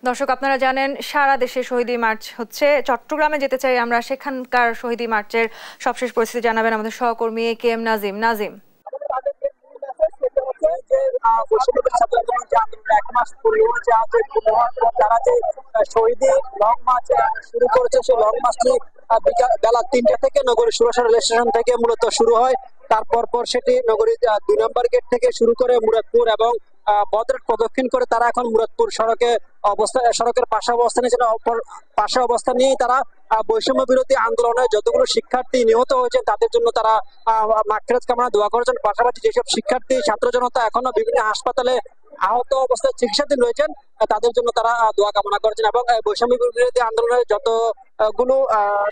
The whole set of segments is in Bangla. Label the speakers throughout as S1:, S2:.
S1: দর্শক, আপনারা জানেন সারা দেশে শহীদী মার্চ হচ্ছে। চট্টগ্রামে যেতে চাই আমরা, সেখানকার শহীদী মার্চের সবশেষ পরিস্থিতি জানাবেন আমাদের সহকর্মী KM নাজিম। নাজিম,
S2: শুরু করেছে সেই লং মার্চটি বেলা ৩টা থেকে নগরীর সুরসরা রেল স্টেশন থেকে মূলত শুরু হয়। তারপর সেটি নগরীর ২ নম্বর গেট থেকে শুরু করে মুরাদপুর এবং বদরঘাট প্রদক্ষিণ করে তারা এখন মুরাদপুর সড়কের পাশে অবস্থান নিয়েছেন। পাশে অবস্থান নিয়েই তারা বৈষম্য বিরোধী আন্দোলনে যতগুলো শিক্ষার্থী নিহত হয়েছেন তাদের জন্য তারা মাগফিরাত কামনা দোয়া করেছেন। পাশাপাশি যেসব শিক্ষার্থী ছাত্র জনতা এখনো বিভিন্ন হাসপাতালে আহত অবস্থায় চিকিৎসাধীন রয়েছেন তাদের জন্য তারা দোয়া কামনা করেছেন এবং বৈষম্য বিরোধী আন্দোলনের যতগুলো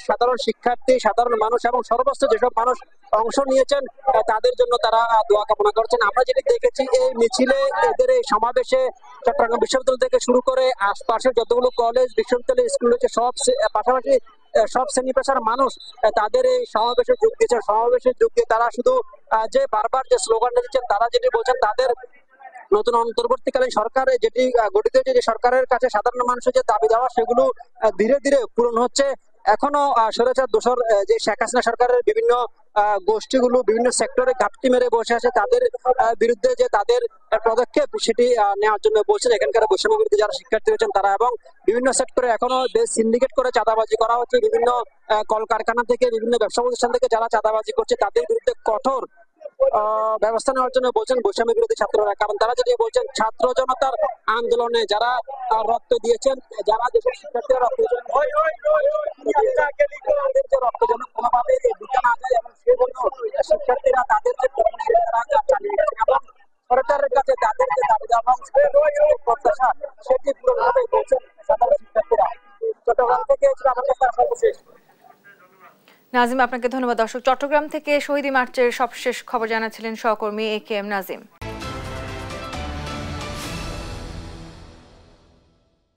S2: সাধারণ শিক্ষার্থী, সাধারণ মানুষ এবং সর্বোচ্চ যেসব মানুষ অংশ নিয়েছেন তাদের জন্য তারা দোয়া কামনা করছেন। আমরা যেটি দেখেছি এই মিছিলে, এদের এই সমাবেশে চট্টগ্রাম বিশ্ববিদ্যালয় থেকে শুরু করে আশপাশের যতগুলো কলেজ, বিশ্ববিদ্যালয়, স্কুল রয়েছে সব, পাশাপাশি সব শ্রেণী পেশার মানুষ তাদের এই সমাবেশে যোগ দিয়েছে। সমাবেশে যোগ দিয়ে তারা শুধু যে বারবার যে স্লোগানটা দিচ্ছেন, তারা যেটি বলছেন তাদের নতুন অন্তর্বর্তীকালীন সরকার যেটি গঠিত হয়েছে, যে সরকারের কাছে সাধারণ মানুষের যে দাবি দেওয়া সেগুলো ধীরে ধীরে পূরণ হচ্ছে। এখনো স্বৈরাচার দোসর যে শেখ হাসিনা সরকারের বিভিন্ন গোষ্ঠীগুলো বিভিন্ন সেক্টরে ঘাপটি মেরে বসে আছে, তাদের বিরুদ্ধে যে তাদের পদক্ষেপ সেটি নেওয়ার জন্য বলছেন এখানকার বৈষম্য বিরোধী যারা শিক্ষার্থী রয়েছেন তারা। এবং বিভিন্ন সেক্টরে এখনো সিন্ডিকেট করে চাঁদাবাজি করা হচ্ছে। বিভিন্ন কলকারখানা থেকে, বিভিন্ন ব্যবসা প্রতিষ্ঠান থেকে যারা চাঁদাবাজি করছে তাদের বিরুদ্ধে কঠোর ব্যবস্থা নেওয়ার জন্য বলছেন বৈষম্য বিরোধী ছাত্ররা। কারণ তারা যেটি বলছেন, ছাত্র জনতার আন্দোলনে যারা রক্ত দিয়েছেন, যারা দেশের শিক্ষার্থীরা রক্ত দিয়েছেন, রক্ত যেন কোনোভাবে ঢুকে না যায় এবং সেই জন্য শিক্ষার্থীরা তাদের যে এবং সরকারের কাছে তাদের যে দাবি এবং প্রত্যাশা সেটি পূরণ হবে বলছেন সাধারণ শিক্ষার্থীরা। চট্টগ্রাম থেকে আমার কাছে সর্বশেষ।
S1: নাজিম, আপনাকে ধন্যবাদ। দর্শক, চট্টগ্রাম থেকে শহীদী মার্চের সবশেষ খবর জানাচ্ছিলেন সহকর্মী KM নাজিম।